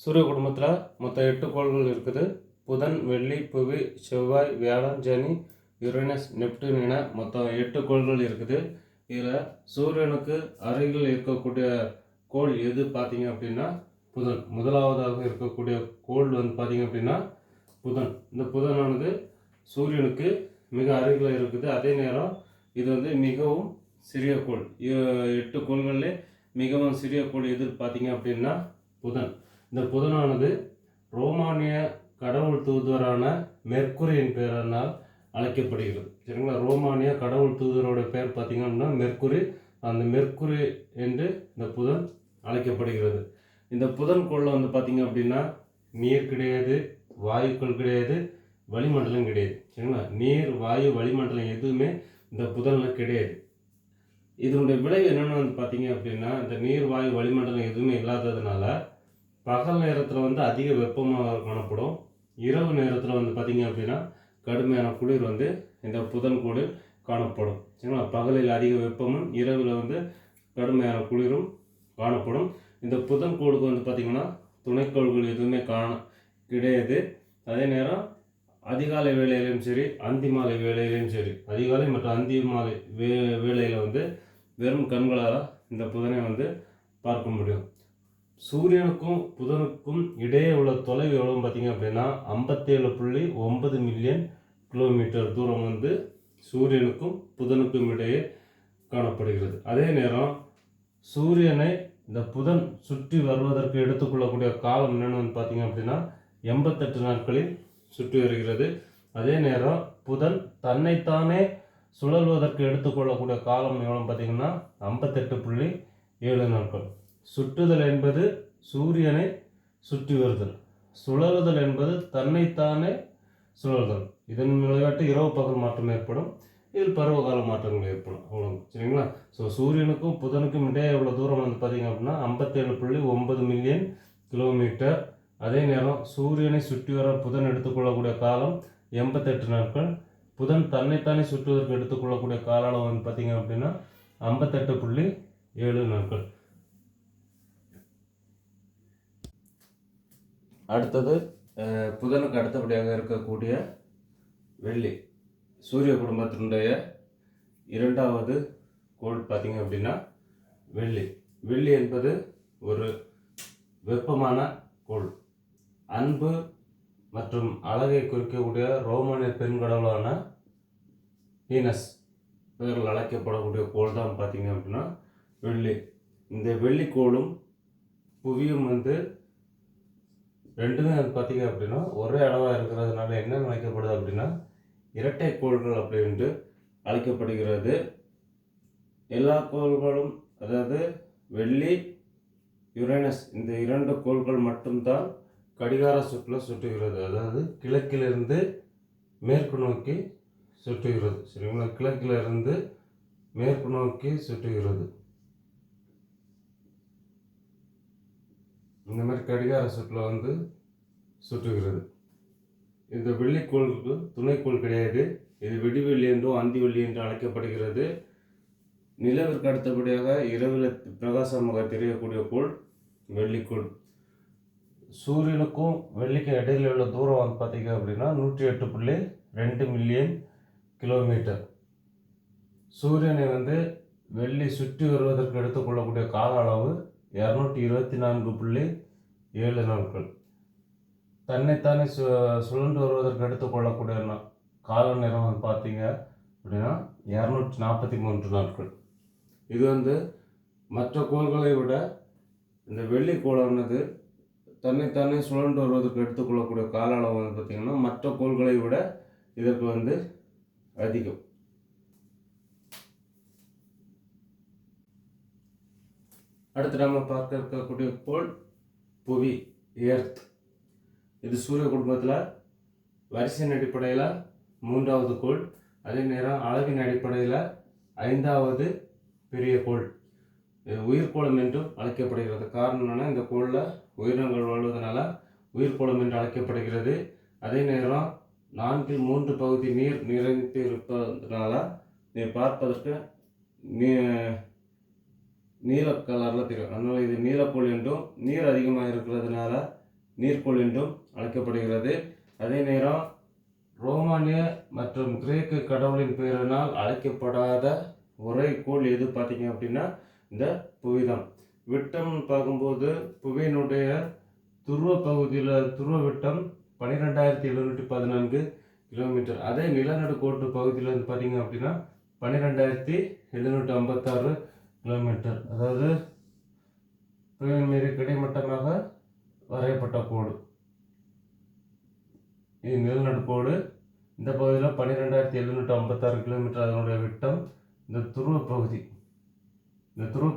சூரிய குடும்பத்தில் மொத்தம் 8 கோள்கள் இருக்குது. புதன், வெள்ளி, புவி, செவ்வாய், வியாழன், சனி, யுரேனஸ், நெப்டியூன் என மொத்தம் 8 கோள்கள் இருக்குது. இதில் சூரியனுக்கு அருகில் இருக்கக்கூடிய கோள் எது பார்த்தீங்க அப்படின்னா புதன். முதலாவதாக இருக்கக்கூடிய கோள் பார்த்தீங்க அப்படின்னா புதன். இந்த புதனானது சூரியனுக்கு மிக அருகில் இருக்குது. அதே நேரம் இது மிகவும் சிறிய கோள். 8 கோள்களிலே மிகவும் சிறிய கோள் எது பார்த்தீங்க அப்படின்னா புதன். இந்த புதனானது ரோமானிய கடவுள் தூதுவரான மெர்க்குரியின் பெயரால் அழைக்கப்படுகிறது. சரிங்களா? ரோமானிய கடவுள் தூதரோட பெயர் பார்த்தீங்க அப்படின்னா மெர்க்குரி. அந்த மெர்க்குரி என்று இந்த புதன் அழைக்கப்படுகிறது. இந்த புதன் கோளில் பார்த்தீங்க அப்படின்னா நீர் கிடையாது, வாயுக்கள் கிடையாது, வளிமண்டலம் கிடையாது. சரிங்களா? நீர், வாயு, வளிமண்டலம் எதுவுமே இந்த புதனில் கிடையாது. இதனுடைய விளைவு என்னென்னு பார்த்தீங்க அப்படின்னா இந்த நீர், வாயு, வளிமண்டலம் எதுவுமே இல்லாததுனால பகல் நேரத்தில் அதிக வெப்பமாக காணப்படும். இரவு நேரத்தில் பார்த்தீங்க அப்படின்னா கடுமையான குளிர் இந்த புதன் கோளில் காணப்படும். சரிங்களா? பகலில் அதிக வெப்பமும் இரவில் கடுமையான குளிரும் காணப்படும். இந்த புதன் கோளுக்கு பார்த்தீங்கன்னா துணைக்கோள்கள் எதுவுமே கிடையாது. அதே நேரம் அதிகாலை வேளையிலும் சரி, அந்தி மாலை வேளையிலும் சரி, அதிகாலை மற்றும் அந்தி மாலை வேளையில் வெறும் கண்களால் இந்த புதனை பார்க்க முடியும். சூரியனுக்கும் புதனுக்கும் இடையே உள்ள தொலைவு எவ்வளோ பார்த்தீங்க அப்படின்னா 57.9 மில்லியன் கிலோமீட்டர் தூரம் சூரியனுக்கும் புதனுக்கும் இடையே காணப்படுகிறது. அதே நேரம் சூரியனை இந்த புதன் சுற்றி வருவதற்கு எடுத்துக்கொள்ளக்கூடிய காலம் என்னென்னு பார்த்தீங்க அப்படின்னா 88 நாட்களில் சுற்றி வருகிறது. அதே நேரம் புதன் தன்னைத்தானே சுழல்வதற்கு எடுத்துக்கொள்ளக்கூடிய காலம் எவ்வளோ பார்த்தீங்கன்னா 58.7 நாட்கள். சுற்றுதல் என்பது சூரியனை சுற்றி வருதல், சுழலுதல் என்பது தன்னைத்தானே சுழல்தல். இதன் விளையாட்டு இரவு பகல் மாற்றம் ஏற்படும். இதில் பருவகால மாற்றங்கள் ஏற்படும். அவ்வளோ. சரிங்களா? ஸோ சூரியனுக்கும் புதனுக்கும் இடையே எவ்வளோ தூரம் பார்த்தீங்க அப்படின்னா 57.9 மில்லியன் கிலோமீட்டர். அதே நேரம் சூரியனை சுற்றி வர புதன் எடுத்துக்கொள்ளக்கூடிய காலம் 88 நாட்கள். புதன் தன்னைத்தானே சுற்றுவதற்கு எடுத்துக்கொள்ளக்கூடிய கால அளவு பார்த்தீங்க அப்படின்னா 58.7 நாட்கள். அடுத்தது புதனுக்கு அடுத்தபடியாக இருக்கக்கூடிய வெள்ளி. சூரிய குடும்பத்தினுடைய இரண்டாவது கோள் பார்த்தீங்க அப்படின்னா வெள்ளி. வெள்ளி என்பது ஒரு வெப்பமான கோள். அன்பு மற்றும் அழகை குறிக்கக்கூடிய ரோமானிய பெண் கடவுளான வீனஸ் பெயர்கள் அழைக்கப்படக்கூடிய கோள் தான் பார்த்தீங்க அப்படின்னா வெள்ளி. இந்த வெள்ளிக்கோளும் புவியும் ரெண்டுமே பார்த்தீங்க அப்படின்னா ஒரே அளவாக இருக்கிறதுனால என்ன அழைக்கப்படுது அப்படின்னா இரட்டை கோள்கள் அப்படின்ட்டு அழைக்கப்படுகிறது. எல்லா கோள்களும், அதாவது வெள்ளி, யுரேனஸ், இந்த 2 கோள்கள் மட்டும்தான் கடிகார சுற்றில் சுற்றுகிறது. அதாவது கிழக்கிலிருந்து மேற்கு நோக்கி சுற்றுகிறது. சரிங்களா? கிழக்கிலிருந்து மேற்கு நோக்கி சுற்றுகிறது. இந்த மாதிரி கடிகார சுற்றில் சுற்றுகிறது. இந்த வெள்ளிக்கோளுக்கு துணைக்கோள் கிடையாது. இது விடிவெள்ளி என்றும் அந்தி வெள்ளி என்று அழைக்கப்படுகிறது. நிலவிற்கு அடுத்தபடியாக இரவில் பிரகாசமாக தெரியக்கூடிய கோள் வெள்ளிக்கோள். சூரியனுக்கும் வெள்ளிக்கும் இடையில் உள்ள தூரம் பார்த்தீங்க அப்படின்னா 108.2 மில்லியன் கிலோமீட்டர். சூரியனை வெள்ளி சுற்றி வருவதற்கு எடுத்துக்கொள்ளக்கூடிய கால அளவு 224.7 நாட்கள். தன்னைத்தானே சுழன்று வருவதற்கு எடுத்துக்கொள்ளக்கூடிய கால நேரம் பார்த்தீங்க அப்படின்னா 243 நாட்கள். இது மற்ற கோள்களை விட இந்த வெள்ளிக்கோளானது தன்னைத்தானே சுழன்று வருவதற்கு எடுத்துக்கொள்ளக்கூடிய கால அளவு பார்த்தீங்கன்னா மற்ற கோள்களை விட இதற்கு அதிகம். அடுத்து நம்ம பார்க்க இருக்கக்கூடிய கோள் புவி, எர்த். இது சூரிய குடும்பத்தில் வரிசையின் அடிப்படையில் 3வது கோள். அதே நேரம் அளவின் அடிப்படையில் 5வது பெரிய கோள். இது உயிர்கோளம் என்றும் அழைக்கப்படுகிறது. காரணம் என்னன்னா இந்த கோளில் உயிரினங்கள் வாழ்வதனால உயிர்கோளம் என்று அழைக்கப்படுகிறது. அதே நேரம் 4/3 பகுதி நீர் நிறைந்து இருப்பதனால நீர் பார்ப்பதற்கு நீல கலரில் தெரியும். அதனால் இது நீலக்கோள் என்றும், நீர் அதிகமாக இருக்கிறதுனால நீர்க்கோள் என்றும் அழைக்கப்படுகிறது. அதே நேரம் ரோமானிய மற்றும் கிரேக்க கடவுளின் பெயரினால் அழைக்கப்படாத ஒரே கோள் எது பார்த்தீங்க அப்படின்னா இந்த புவிதான். விட்டம் பார்க்கும்போது புவியினுடைய துருவ பகுதியில் துருவ விட்டம் 12,714 கிலோமீட்டர். அதே நிலநடுக்கோட்டு பகுதியில் வந்து பார்த்தீங்க அப்படின்னா 12,756 கிலோமீட்டர். அதாவது புவியின் மீது கிடைமட்டமாக வரையப்பட்ட கோடு இது நிலநடுக்கோடு. இந்த பகுதியில் 12,756 கிலோமீட்டர் அதனுடைய விட்டம். இந்த துருவ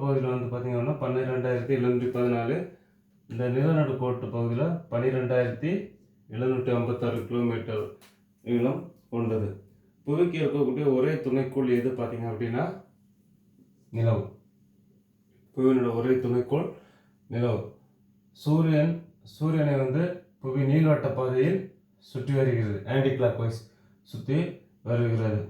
பகுதியில் வந்து பார்த்தீங்கன்னா 12,714. இந்த நிலநடுக்கோட்டு பகுதியில் 12,756 கிலோமீட்டர் நீளம் கொண்டது. புவிக்கு இருக்கக்கூடிய ஒரே துணைக்கோள் எது பார்த்தீங்க அப்படின்னா நிலவு. புவியினோட ஒரே துணைக்கோள் நிலவு. சூரியனை வந்து புவி நீள்வட்ட பாதையில் சுற்றி வருகிறது, ஆன்டி கிளாக் வைஸ் சுற்றி வருகிறது.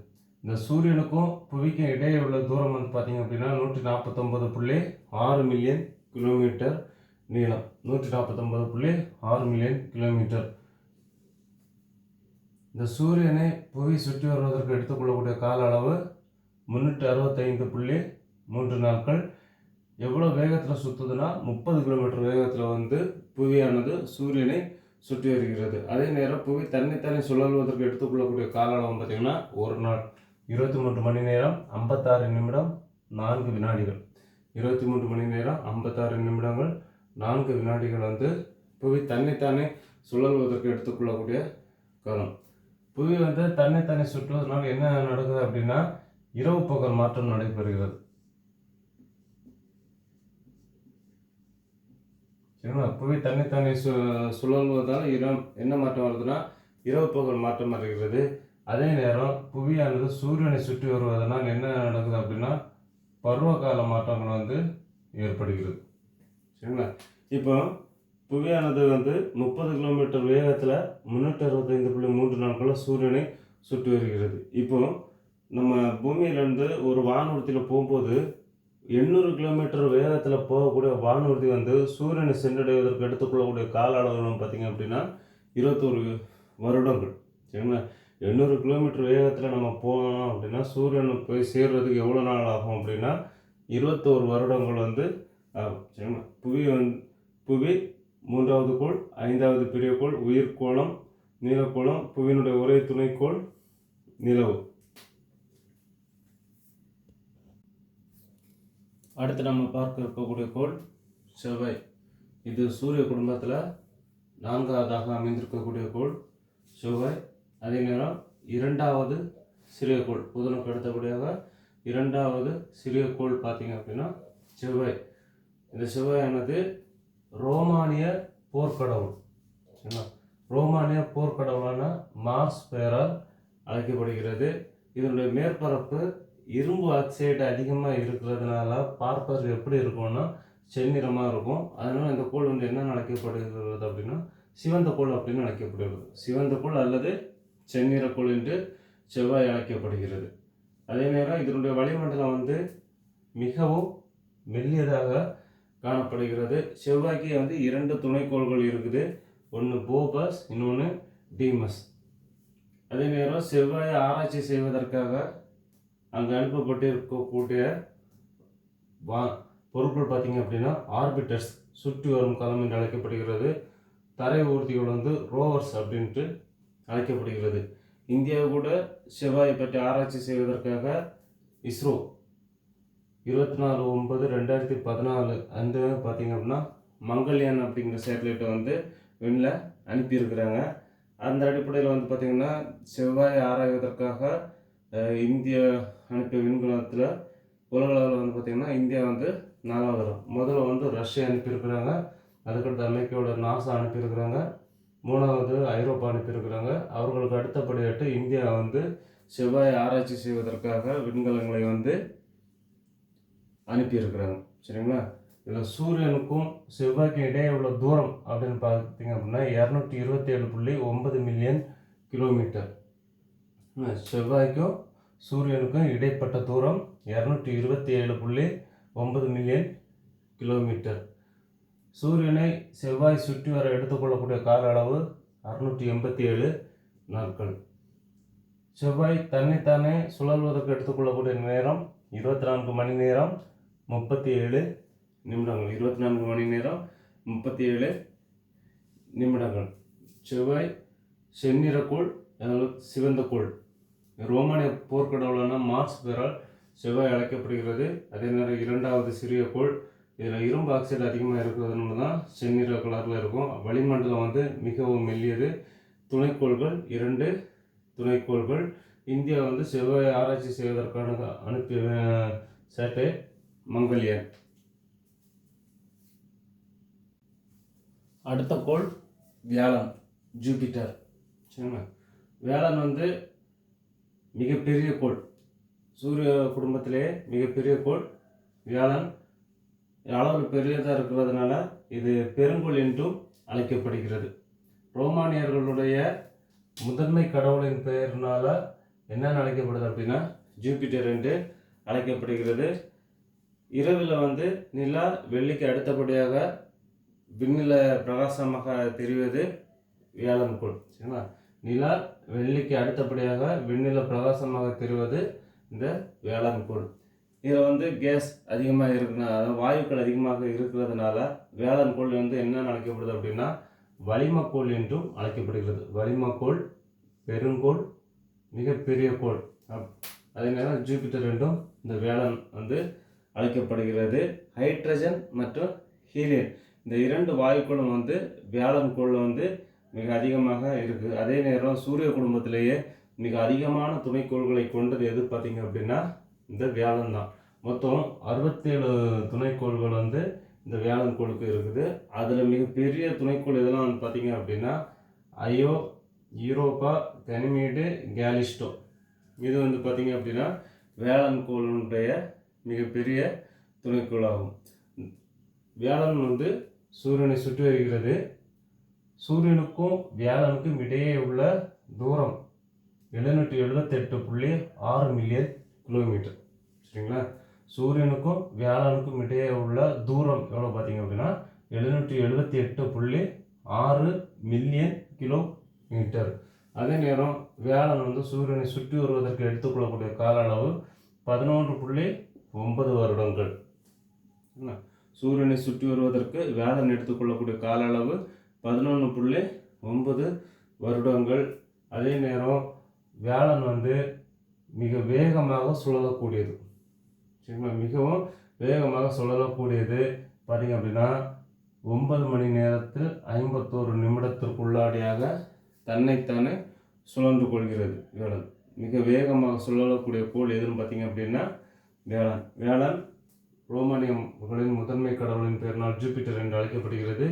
இந்த சூரியனுக்கும் புவிக்கும் இடையே உள்ள தூரம் வந்து பார்த்தீங்க அப்படின்னா 149.6 மில்லியன் கிலோமீட்டர் நீளம். 149.6 மில்லியன் கிலோமீட்டர். இந்த சூரியனை புவி சுற்றி வருவதற்கு எடுத்துக்கொள்ளக்கூடிய கால அளவு 365.3 நாட்கள். எவ்வளோ வேகத்தில் சுற்றுதுன்னா 30 கிலோமீட்டர் வேகத்தில் வந்து புவியானது சூரியனை சுற்றி வருகிறது. அதே நேரம் புவி தன்னைத்தானே சுழல்வதற்கு எடுத்துக்கொள்ளக்கூடிய கால அளவு பார்த்திங்கன்னா ஒரு நாள் 23 மணி நேரம் 56 நிமிடம் 4 வினாடிகள். 23 மணி நேரம் 56 நிமிடங்கள் 4 வினாடிகள் வந்து புவி தன்னைத்தானே சுழல்வதற்கு எடுத்துக்கொள்ளக்கூடிய காலம். புவி வந்து தன்னைத்தானே சுற்றுவதனால என்ன நடக்குது அப்படின்னா இரவு பகல் மாற்றம் நடைபெறுகிறது. சரிங்களா? புவி தன்னைத்தானே சுழல்வதால் என்ன மாற்றம் வருதுன்னா இரவு பகல் மாற்றம் வருகிறது. அதே நேரம் புவியானது சூரியனை சுற்றி வருவதனால் என்ன நடக்குது அப்படின்னா பருவகால மாற்றங்கள் வந்து ஏற்படுகிறது. சரிங்களா? இப்போ புவியானது வந்து 30 கிலோமீட்டர் வேகத்தில் 365.3 நாட்களில் சூரியனை சுற்றி வருகிறது. இப்போ நம்ம பூமியிலேருந்து ஒரு வானூர்தியில் போகும்போது 800 கிலோமீட்டர் வேகத்தில் போகக்கூடிய வானூர்தி வந்து சூரியனை சென்றடைவதற்கு எடுத்துக்கொள்ளக்கூடிய கால அளவு பார்த்திங்க அப்படின்னா 21 வருடங்கள். சரிங்களா? 800 கிலோமீட்டர் வேகத்தில் நம்ம போனோம் அப்படின்னா சூரியனை போய் சேர்றதுக்கு எவ்வளோ நாள் ஆகும் அப்படின்னா 21 வருடங்கள் வந்து ஆகும். சரிங்களா? புவி 3வது கோள், 5வது பெரிய கோள், உயிர்கோளம், நீலக்கோளம், புவியினுடைய ஒரே துணைக்கோள் நிலவு. அடுத்து நம்ம பார்க்க இருக்கக்கூடிய கோள் செவ்வாய். இது சூரிய குடும்பத்தில் 4வதாக அமைந்திருக்கக்கூடிய கோள் செவ்வாய். அதே நேரம் 2வது சிறிய கோள், புதனுக்கு அடுத்தபடியாக 2வது சிறிய கோள் பார்த்தீங்க அப்படின்னா செவ்வாய். இந்த செவ்வாயானது ரோமானிய போர்க்கடவுள். சரிங்களா? ரோமானிய போர்க்கடவுளான மார்ஸ் பெயரால் அழைக்கப்படுகிறது. இதனுடைய மேற்பரப்பு இரும்பு ஆக்சைடு அதிகமாக இருக்கிறதுனால பார்ப்பது எப்படி இருக்கும்னா செந்நிறமாக இருக்கும். அதனால் இந்த கோள் வந்து என்ன அழைக்கப்படுகிறது அப்படின்னா சிவந்த கோள் அப்படின்னு அழைக்கப்படுகிறது. சிவந்த கோள் அல்லது செந்நிறக்கோள் என்று செவ்வாய் அழைக்கப்படுகிறது. அதே நேரம் இதனுடைய வளிமண்டலம் வந்து மிகவும் மெல்லியதாக காணப்படுகிறது. செவ்வாய்க்கு வந்து 2 துணைக்கோள்கள் இருக்குது. ஒன்று போபஸ், இன்னொன்று டீமஸ். அதே நேரம் செவ்வாயை ஆராய்ச்சி செய்வதற்காக அங்கே அனுப்பப்பட்டிருக்கக்கூடிய பொருட்கள் பார்த்திங்க அப்படின்னா ஆர்பிட்டர்ஸ், சுற்றி வரும் களம் என்று அழைக்கப்படுகிறது. தரை ஊர்திகள் வந்து ரோவர்ஸ் அப்படின்ட்டு அழைக்கப்படுகிறது. இந்தியா கூட செவ்வாயை பற்றி ஆராய்ச்சி செய்வதற்காக இஸ்ரோ 24/9/2014 அந்த பார்த்திங்க அப்படின்னா மங்கள்யான் அப்படிங்கிற சேட்டலைட்டை வந்து விண்ணில் அனுப்பியிருக்கிறாங்க. அந்த அடிப்படையில் வந்து பார்த்திங்கன்னா செவ்வாயை ஆராய்வதற்காக இந்தியா அனுப்பிய விண்கலத்தில் உலக அளவில் வந்து பார்த்திங்கன்னா இந்தியா வந்து 4வது இடம். முதல்ல வந்து ரஷ்யா அனுப்பியிருக்கிறாங்க, அதுக்கடுத்து அமெரிக்காவோட நாசா அனுப்பியிருக்கிறாங்க, 3வது ஐரோப்பா அனுப்பியிருக்கிறாங்க. அவர்களுக்கு அடுத்தபடியாட்டு இந்தியா வந்து செவ்வாயை ஆராய்ச்சி செய்வதற்காக விண்கலங்களை வந்து அனுப்பியிருக்கிறாங்க. சரிங்களா? இதில் சூரியனுக்கும் செவ்வாய்க்கும் இடையே உள்ள தூரம் அப்படின்னு பார்த்தீங்க அப்படின்னா 227.9 மில்லியன் கிலோமீட்டர். செவ்வாய்க்கும் சூரியனுக்கும் இடைப்பட்ட தூரம் 227.9 மில்லியன் கிலோமீட்டர். சூரியனை செவ்வாய் சுற்றி வர எடுத்துக்கொள்ளக்கூடிய கால அளவு 687 நாட்கள். செவ்வாய் தன்னைத்தானே சுழல்வதற்கு எடுத்துக்கொள்ளக்கூடிய நேரம் 24 மணி நேரம் 37 நிமிடங்கள். 24 மணி நேரம் 37 நிமிடங்கள். செவ்வாய் செந்நிறக்கோள், அதாவது சிவந்த கோள். ரோமானிய போர்க்கடவுளான மார்ஸ் பெயரால் செவ்வாய் அழைக்கப்படுகிறது. அதே நேரம் இரண்டாவது சிறிய கோள். இதில் இரும்பு ஆக்சைடு அதிகமாக இருக்கிறதுனால தான் செந்நிற கலரில் இருக்கும். வளிமண்டலம் மிகவும் மெல்லியது. துணைக்கோள்கள் 2 துணைக்கோள்கள். இந்தியா செவ்வாய் ஆராய்ச்சி செய்வதற்கான அனுப்பிய சேட்டலைட் மங்கள்யான். அடுத்த கோள் வியாழன், ஜூபிட்டர். சரிங்களா? வியாழன் மிகப்பெரிய கோள். சூரிய குடும்பத்திலே மிகப்பெரிய கோள் வியாழன். அளவில் பெரியதாக இருக்கிறதுனால இது பெருங்கோள் என்றும் அழைக்கப்படுகிறது. ரோமானியர்களுடைய முதன்மை கடவுளின் பெயர்னால என்னென்னு அழைக்கப்படுது அப்படின்னா ஜூபிட்டர் என்று அழைக்கப்படுகிறது. இரவில் நிலா வெள்ளிக்கு அடுத்தபடியாக விண்ணில பிரகாசமாக தெரிவது வியாழன் கோள். சரிங்களா? நிலா வெள்ளிக்கு அடுத்தபடியாக விண்ணில பிரகாசமாக தெரிவது இந்த வியாழன் கோள். இதில் கேஸ் அதிகமாக இருக்குன்னா, அதாவது வாயுக்கள் அதிகமாக இருக்கிறதுனால வியாழன் கோள் என்னென்னு அழைக்கப்படுது அப்படின்னா வளிமக்கோள் என்றும் அழைக்கப்படுகிறது. வளிமக்கோள், பெருங்கோள், மிகப்பெரிய கோள். அதே நேரம் ஜூபிட்டர் என்றும் இந்த வியாழன் அழைக்கப்படுகிறது. ஹைட்ரஜன் மற்றும் ஹீலியம் இந்த 2 வாயுக்களும் வியாழன் கோளில் மிக அதிகமாக இருக்குது. அதே நேரம் சூரிய குடும்பத்திலேயே மிக அதிகமான துணைக்கோள்களை கொண்டது எது பார்த்தீங்க அப்படின்னா இந்த வியாழன் தான். மொத்தம் 67 துணைக்கோள்கள் இந்த வியாழன் கோளுக்கு இருக்குது. அதில் மிகப்பெரிய துணைக்கோள் இதெல்லாம் பார்த்தீங்க அப்படின்னா ஐயோ, யூரோப்பா, கனிமீடு, கேலிஸ்டோ. இது பார்த்தீங்க அப்படின்னா வியாழன் கோளுடைய மிகப்பெரிய துணைக்கோளாகும். வியாழன் சூரியனை சுற்றி வருகிறது. சூரியனுக்கும் வியாழனுக்கும் இடையே உள்ள தூரம் 778.6 மில்லியன் கிலோமீட்டர். சரிங்களா? சூரியனுக்கும் வியாழனுக்கும் இடையே உள்ள தூரம் எவ்வளோ பார்த்தீங்க அப்படின்னா 778.6 மில்லியன் கிலோமீட்டர். அதே நேரம் வியாழன் சூரியனை சுற்றி வருவதற்கு எடுத்துக்கொள்ளக்கூடிய கால அளவு 11.9 வருடங்கள். சூரியனை சுற்றி வருவதற்கு வியாழன் எடுத்துக்கொள்ளக்கூடிய கால அளவு 11.9 வருடங்கள். அதே நேரம் வியாழன் மிக வேகமாக சுழலக்கூடியது. சரிங்களா? மிகவும் வேகமாக சுழலக்கூடியது பார்த்தீங்க அப்படின்னா 9 மணி நேரத்தில் 51 நிமிடத்திற்குள்ளாடியாக தன்னைத்தானே சுழன்று கொள்கிறது வியாழன். மிக வேகமாக சுழலக்கூடிய கோள் எதுன்னு பார்த்தீங்க அப்படின்னா வியாழன். வியாழன் ரோமானியர்களின் முதன்மை கடவுளின் பெயரினால் ஜூபிட்டர் என்று அழைக்கப்படுகிறது.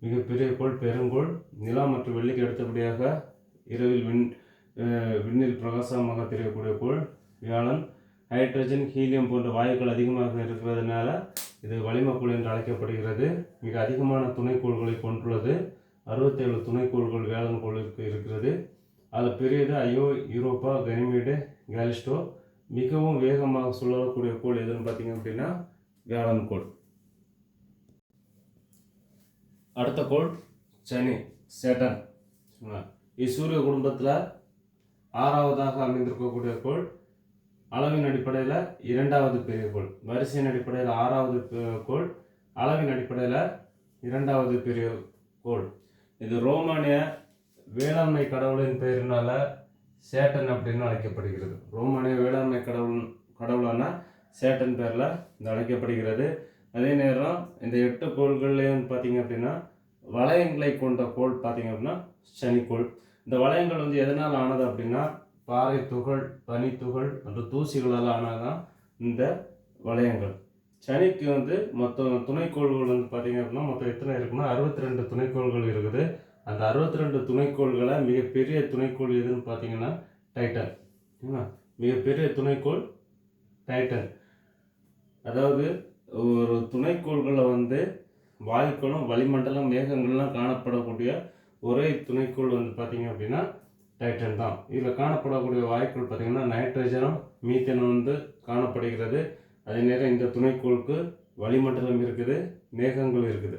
மிகப்பெரிய கோள், பெருங்கோள். நிலா மற்றும் வெள்ளிக்கு அடுத்தபடியாக இரவில் விண்ணில் பிரகாசமாக தெரியக்கூடிய கோள் வியாழன். ஹைட்ரஜன், ஹீலியம் போன்ற வாயுக்கள் அதிகமாக இருக்கிறதுனால இது வளிமக்கோள் என்று அழைக்கப்படுகிறது. மிக அதிகமான துணைக்கோள்களை கொண்டுள்ளது. 67 துணைக்கோள்கள் வியாழன் கோளுக்கு இருக்கிறது. அதில் பெரியது ஐயோ, யூரோப்பா, கனிமீடு, கேலிஸ்டோ. மிகவும் வேகமாக சுழலக்கூடிய கோள் எதுன்னு பார்த்தீங்க அப்படின்னா வியாழன் கோள். அடுத்த கோள் சனி, சேட்டன். இச்சூரிய குடும்பத்தில் 6வதாக அமைந்திருக்கக்கூடிய கோள். அளவின் அடிப்படையில் 2வது பெரிய கோள். வரிசையின் அடிப்படையில் 6வது கோள், அளவின் அடிப்படையில் 2வது பெரிய கோள். இது ரோமானிய வேளாண்மை கடவுளின் பெயரினால சேட்டன் அப்படின்னு அழைக்கப்படுகிறது. ரோமானிய வேளாண்மை கடவுளான சேட்டன் பேரில் இந்த அழைக்கப்படுகிறது. அதே நேரம் இந்த 8 கோள்கள்லையும் பார்த்தீங்க அப்படின்னா வளையங்களை கொண்ட கோள் பார்த்தீங்க அப்படின்னா சனிக்கோள். இந்த வளையங்கள் எதனால் ஆனது அப்படின்னா பாறை துகள், பனித்துகள் மற்றும் தூசிகளால் ஆனதான் இந்த வளையங்கள். சனிக்கு மொத்தம் துணைக்கோள்கள் பார்த்தீங்க அப்படின்னா மொத்தம் எத்தனை இருக்குன்னா 62 துணைக்கோள்கள் இருக்குது. அந்த 62 துணைக்கோள்களை மிகப்பெரிய துணைக்கோள் எதுன்னு பார்த்தீங்கன்னா டைட்டன். மிகப்பெரிய துணைக்கோள் டைட்டன். அதாவது ஒரு துணைக்கோள்களை வாயுக்களும் வளிமண்டலம் மேகங்கள்லாம் காணப்படக்கூடிய ஒரே துணைக்கோள் பார்த்தீங்க அப்படின்னா டைட்டன் தான். இதில் காணப்படக்கூடிய வாயுக்கள் பார்த்தீங்கன்னா நைட்ரஜனும் மீத்தேனும் காணப்படுகிறது. அதே நேரம் இந்த துணைக்கோளுக்கு வளிமண்டலம் இருக்குது, மேகங்கள் இருக்குது.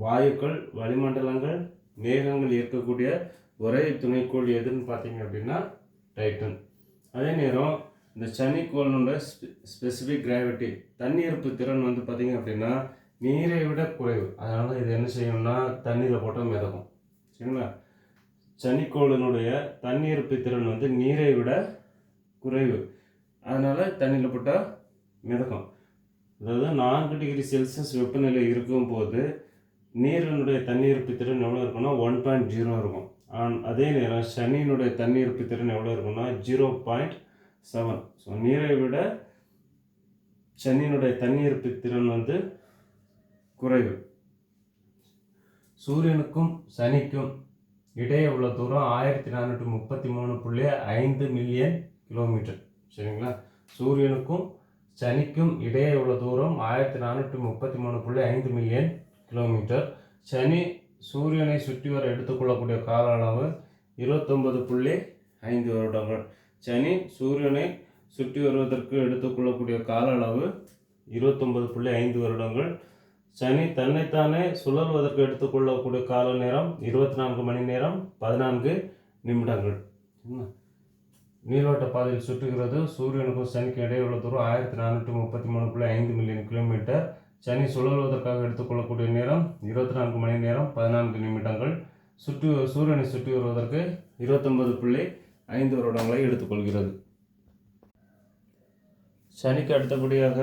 வாயுக்கள், வளிமண்டலங்கள், மேகங்கள் இருக்கக்கூடிய ஒரே துணைக்கோள் எதுன்னு பார்த்தீங்க அப்படின்னா டைட்டன். அதே நேரம் இந்த சனிக்கோளோட ஸ்பெசிஃபிக் கிராவிட்டி தண்ணீர்ப்பு திறன் வந்து பார்த்தீங்க அப்படின்னா நீரை விட குறைவு. அதனால் இது என்ன செய்யணும்னா தண்ணீரில் போட்டால் மிதக்கும். சரிங்களா? சனிக்கோளினுடைய தண்ணீர்ப்பு திறன் வந்து நீரை விட குறைவு. அதனால் தண்ணியில் போட்டால் மிதக்கும். அதாவது 4 டிகிரி செல்சியஸ் வெப்பநிலை இருக்கும்போது நீரினுடைய தண்ணீர்ப்பு திறன் எவ்வளோ இருக்குன்னா 1.0 இருக்கும். அதே நேரம் சனியினுடைய தண்ணீர்ப்பு திறன் எவ்வளோ இருக்குன்னா 0.7. ஸோ நீரை விட சனியினுடைய தண்ணீர்ப்பு திறன் வந்து குறைவு. சூரியனுக்கும் சனிக்கும் இடையே உள்ள தூரம் 1433.5 மில்லியன் கிலோமீட்டர். சரிங்களா? சூரியனுக்கும் சனிக்கும் இடையே உள்ள தூரம் 1433.5 மில்லியன் கிலோமீட்டர். சனி சூரியனை சுற்றி வர எடுத்துக்கொள்ளக்கூடிய கால அளவு 29.5 வருடங்கள். சனி சூரியனை சுற்றி வருவதற்கு எடுத்துக்கொள்ளக்கூடிய கால அளவு 29.5 வருடங்கள். சனி தன்னைத்தானே சுழல்வதற்கு எடுத்துக்கொள்ளக்கூடிய கால நேரம் 24 மணி நேரம் 14 நிமிடங்கள். நீள்வட்ட பாதையில் சுற்றுகிறது. சூரியனுக்கும் சனிக்கும் இடையே உள்ள தூரம் 1433.5 மில்லியன் கிலோமீட்டர். சனி சுழல்வதற்காக எடுத்துக்கொள்ளக்கூடிய நேரம் 24 மணி நேரம் 14 நிமிடங்கள். சூரியனை சுற்றி வருவதற்கு 29.5 வருடங்களை எடுத்துக்கொள்கிறது. சனிக்கு அடுத்தபடியாக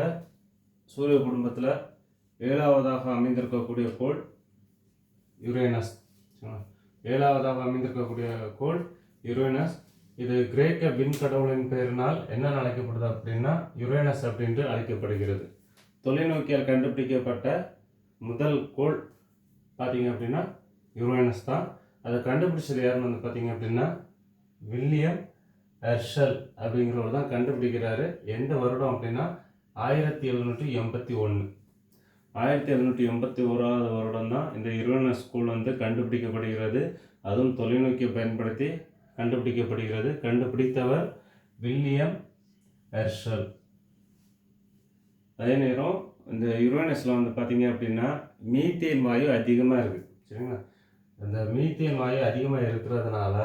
சூரிய குடும்பத்தில் 7வதாக அமைந்திருக்கக்கூடிய கோள் யுரேனஸ். 7வதாக அமைந்திருக்கக்கூடிய கோள் யுரேனஸ். இது கிரேக்க விண்கடவுளின் பெயரினால் என்ன அழைக்கப்படுது அப்படின்னா யுரேனஸ் அப்படின்ட்டு அழைக்கப்படுகிறது. தொலைநோக்கியால் கண்டுபிடிக்கப்பட்ட முதல் கோள் பார்த்தீங்க அப்படின்னா யுரேனஸ் தான். அதை கண்டுபிடிச்சது யாருன்னு வந்து பார்த்தீங்க அப்படின்னா வில்லியம் ஹெர்ஷல் அப்படிங்கிறவர் தான் கண்டுபிடிக்கிறாரு. எந்த வருடம் அப்படின்னா 1781. 1781வது வருடம் தான் இந்த யுரேனஸ் கோள் வந்து கண்டுபிடிக்கப்படுகிறது. அதுவும் தொலைநோக்கியை பயன்படுத்தி கண்டுபிடிக்கப்படுகிறது. கண்டுபிடித்தவர் வில்லியம் ஹெர்ஷல். அதே நேரம் இந்த யுரேனஸில் வந்து பார்த்தீங்க அப்படின்னா மீத்தேன் வாயு அதிகமாக இருக்குது. சரிங்களா? இந்த மீத்தேன் வாயு அதிகமாக இருக்கிறதுனால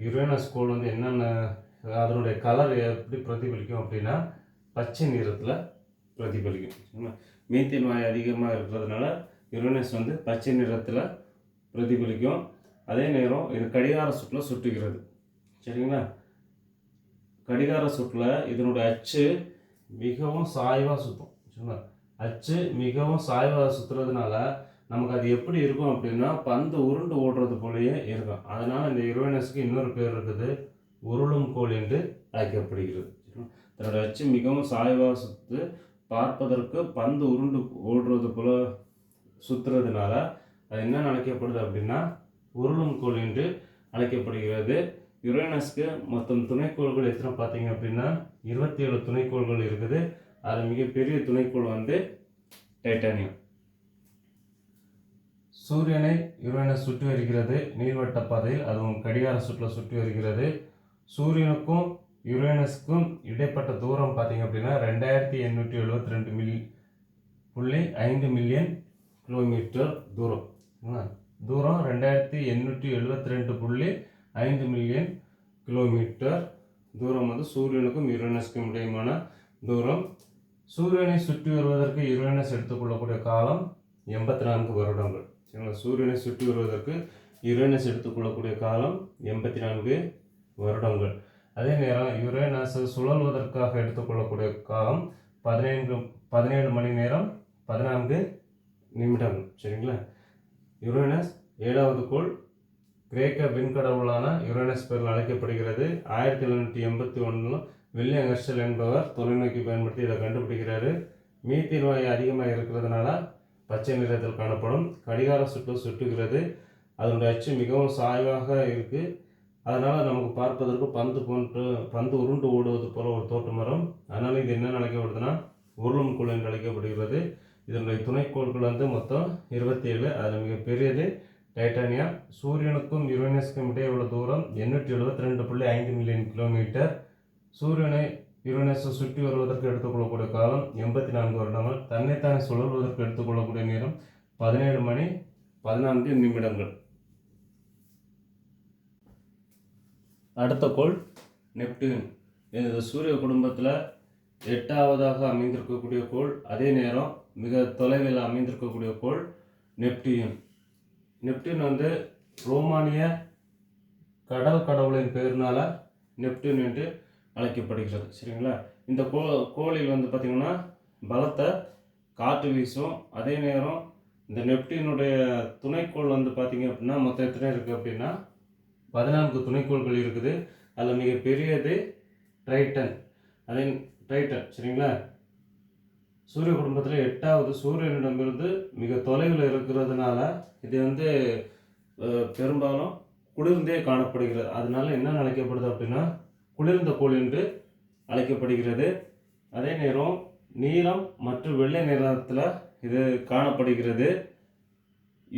யுரேனஸ் கோள் வந்து என்னென்ன அதனுடைய கலர் எப்படி பிரதிபலிக்கும் அப்படின்னா பச்சை நிறத்தில் பிரதிபலிக்கும். சரிங்களா? மீத்தேன் வாயு அதிகமாக இருக்கிறதுனால யுரேனஸ் வந்து பச்சை நிறத்தில் பிரதிபலிக்கும். அதே நேரம் இது கடிகார சுற்றில் சுற்றுகிறது. சரிங்களா? கடிகார சுற்றில் இதனுடைய அச்சு மிகவும் சாய்வாக சுற்றும். சரிங்களா? அச்சு மிகவும் சாய்வாக சுற்றுறதுனால நமக்கு அது எப்படி இருக்கும் அப்படின்னா பந்து உருண்டு ஓடுறது போலயே இருக்கும். அதனால் இந்த யுரேனஸுக்கு இன்னொரு பேர் இருக்குது, உருளும் கோள் என்று அழைக்கப்படுகிறது. தன்னோட அச்சு மிகவும் சாய்வாக சுற்று பார்ப்பதற்கு பந்து உருண்டு ஓடுறது போல சுற்றுறதுனால அது என்ன அழைக்கப்படுது அப்படின்னா உருளும் கோள் என்று அழைக்கப்படுகிறது. யுரேனஸ்க்கு மொத்தம் துணைக்கோள்கள் எத்தனை பார்த்தீங்க அப்படின்னா 27 துணைக்கோள்கள் இருக்குது. அது மிகப்பெரிய துணைக்கோள் வந்து டைட்டானியம். சூரியனை யுரேனஸ் சுற்றி வருகிறது நீள்வட்ட பாதையில், அதுவும் கடிகார சுற்றில் சுற்றி வருகிறது. சூரியனுக்கும் யுரேனஸ்க்கும் இடைப்பட்ட தூரம் பார்த்தீங்க அப்படின்னா 2872.5 மில்லியன் கிலோமீட்டர் தூரம். தூரம் 2872.5 மில்லியன் கிலோமீட்டர் தூரம் வந்து சூரியனுக்கும் யுரேனஸ்க்கும் இடையமான தூரம். சூரியனை சுற்றி வருவதற்கு யுரேனஸ் எடுத்துக்கொள்ளக்கூடிய காலம் 84 வருடங்கள். சரிங்களா? சூரியனை சுற்றி வருவதற்கு யுரேனஸ் எடுத்துக்கொள்ளக்கூடிய காலம் 84 வருடங்கள். அதே நேரம் யுரேனஸ் சுழல்வதற்காக எடுத்துக்கொள்ளக்கூடிய காலம் 17 மணி நேரம் 14 நிமிடங்கள். சரிங்களா? யுரேனஸ் 7வது கோள் கிரேக்க விண்கடவுளான யுரேனஸ் பேரில் அழைக்கப்படுகிறது. 1781 வில்லியம் ஹெர்ஷல் என்பவர் தொலைநோக்கி பயன்படுத்தி இதை கண்டுபிடிக்கிறாரு. மீத்தேன் வாயு அதிகமாக இருக்கிறதுனால பச்சை நிறத்தில் காணப்படும். கடிகார சுற்றில் சுற்றுகிறது. அதனுடைய அச்சு மிகவும் சாய்வாக இருக்குது. அதனால் நமக்கு பார்ப்பதற்கு பந்து உருண்டு ஓடுவது போல ஒரு தோற்றம் வரும். அதனால் இது என்ன அழைக்கப்படுதுன்னா உருளும் கோள் என்று அழைக்கப்படுகிறது. இதனுடைய துணைக்கோள்கள் வந்து மொத்தம் 27. அதில் மிக பெரியது டைட்டானியம். சூரியனுக்கும் யுரேனஸுக்கும் இடையே உள்ள தூரம் 872.5 மில்லியன் கிலோமீட்டர். சூரியனை யுரேனஸை சுற்றி வருவதற்கு எடுத்துக்கொள்ளக்கூடிய காலம் 84 வருடங்கள். தன்னைத்தானே சுழல்வதற்கு எடுத்துக்கொள்ளக்கூடிய நேரம் 17 மணி 14 நிமிடங்கள். அடுத்த கோள் நெப்டியூன். இது சூரிய குடும்பத்தில் 8ஆவதாக அமைந்திருக்கக்கூடிய கோள். அதே நேரம் மிக தொலைவில் அமைந்திருக்கக்கூடிய கோள் நெப்டியூன். நெப்டியூன் வந்து ரோமானிய கடல் கடவுளின் பெயர்னால நெப்டியூன் என்று அழைக்கப்படுகிறது. சரிங்களா? இந்த கோளில் வந்து பார்த்திங்கன்னா பலத்த காற்று வீசும். அதே நேரம் இந்த நெப்டியூனுடைய துணைக்கோள் வந்து பார்த்திங்க அப்படின்னா மொத்தம் எத்தனை இருக்குது அப்படின்னா 14 துணைக்கோள்கள் இருக்குது. அதில் மிக பெரியது ட்ரைட்டன். அதே ட்ரைட்டன். சரிங்களா? சூரிய குடும்பத்தில் 8வது சூரியனிடமிருந்து மிக தொலைவில் இருக்கிறதுனால இது வந்து பெரும்பாலும் குளிர்ந்தே காணப்படுகிறது. அதனால என்ன அழைக்கப்படுது அப்படின்னா குளிர்ந்த கோள் என்று அழைக்கப்படுகிறது. அதே நேரம் நீலம் மற்றும் வெள்ளை நிறத்தில் இது காணப்படுகிறது.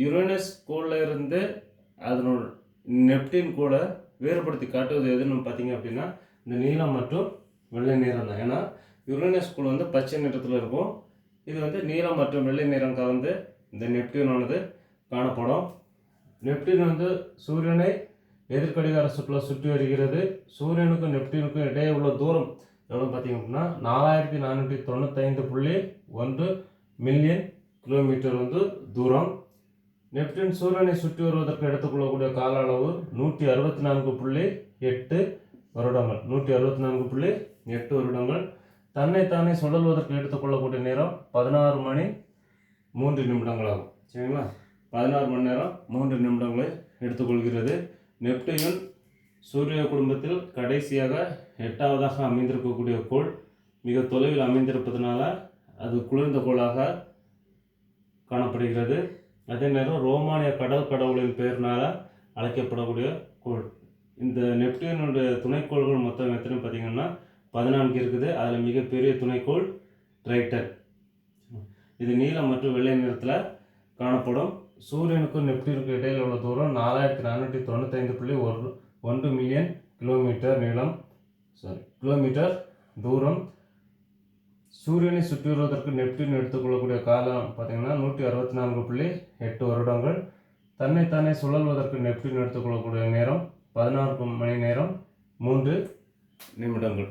யுரேனஸ் கோளில் இருந்து அதனோட நெப்டியூன் கோளை வேறுபடுத்தி காட்டுவது எதுன்னு பார்த்தீங்க அப்படின்னா இந்த நீலம் மற்றும் வெள்ளை நிறம் தான். ஏன்னா யுரேனஸ் கோள் வந்து பச்சை நிறத்தில் இருக்கும். இது வந்து நீலம் மற்றும் வெள்ளை நிறம் கலந்து இந்த நெப்டியூனானது காணப்படும். நெப்டியூன் வந்து சூரியனை எதிர்கடிகார சுற்றுலா சுற்றி வருகிறது. சூரியனுக்கும் நெப்டியூனுக்கும் இடையே உள்ள தூரம் எவ்வளோ பார்த்தீங்க அப்படின்னா 4495.1 மில்லியன் கிலோமீட்டர் வந்து தூரம். நெப்டியூன் சூரியனை சுற்றி வருவதற்கு எடுத்துக்கொள்ளக்கூடிய கால அளவு 164.8 வருடங்கள். 164.8 வருடங்கள். தன்னைத்தானே சுழல்வதற்கு எடுத்துக்கொள்ளக்கூடிய நேரம் 16 மணி 3 நிமிடங்கள் ஆகும். சரிங்களா? 16 மணி நேரம் 3 நிமிடங்களை எடுத்துக்கொள்கிறது. நெப்டியூன் சூரிய குடும்பத்தில் கடைசியாக 8ஆவதாக அமைந்திருக்கக்கூடிய கோள். மிக தொலைவில் அமைந்திருப்பதனால அது குளிர்ந்த கோளாக காணப்படுகிறது. அதே நேரம் ரோமானிய கடல் கடவுளின் பெயர்னால் அழைக்கப்படக்கூடிய கோள். இந்த நெப்டியூனுடைய துணைக்கோள்கள் மொத்தம் எத்தனை பார்த்தீங்கன்னா 14 இருக்குது. அதில் மிகப்பெரிய துணைக்கோள் ட்ரைட்டன். இது நீலம் மற்றும் வெள்ளை நிறத்தில் காணப்படும். சூரியனுக்கும் நெப்டியூனுக்கும் இடையில் உள்ள தூரம் 4495.1 மில்லியன் கிலோமீட்டர் தூரம். சூரியனை சுற்றி வருவதற்கு நெப்டியூன் எடுத்துக்கொள்ளக்கூடிய காலம் பார்த்தீங்கன்னா 164.8 வருடங்கள். தன்னைத்தானே சுழல்வதற்கு நெப்டியூன் எடுத்துக்கொள்ளக்கூடிய நேரம் 16 மணி நேரம் 3 நிமிடங்கள்.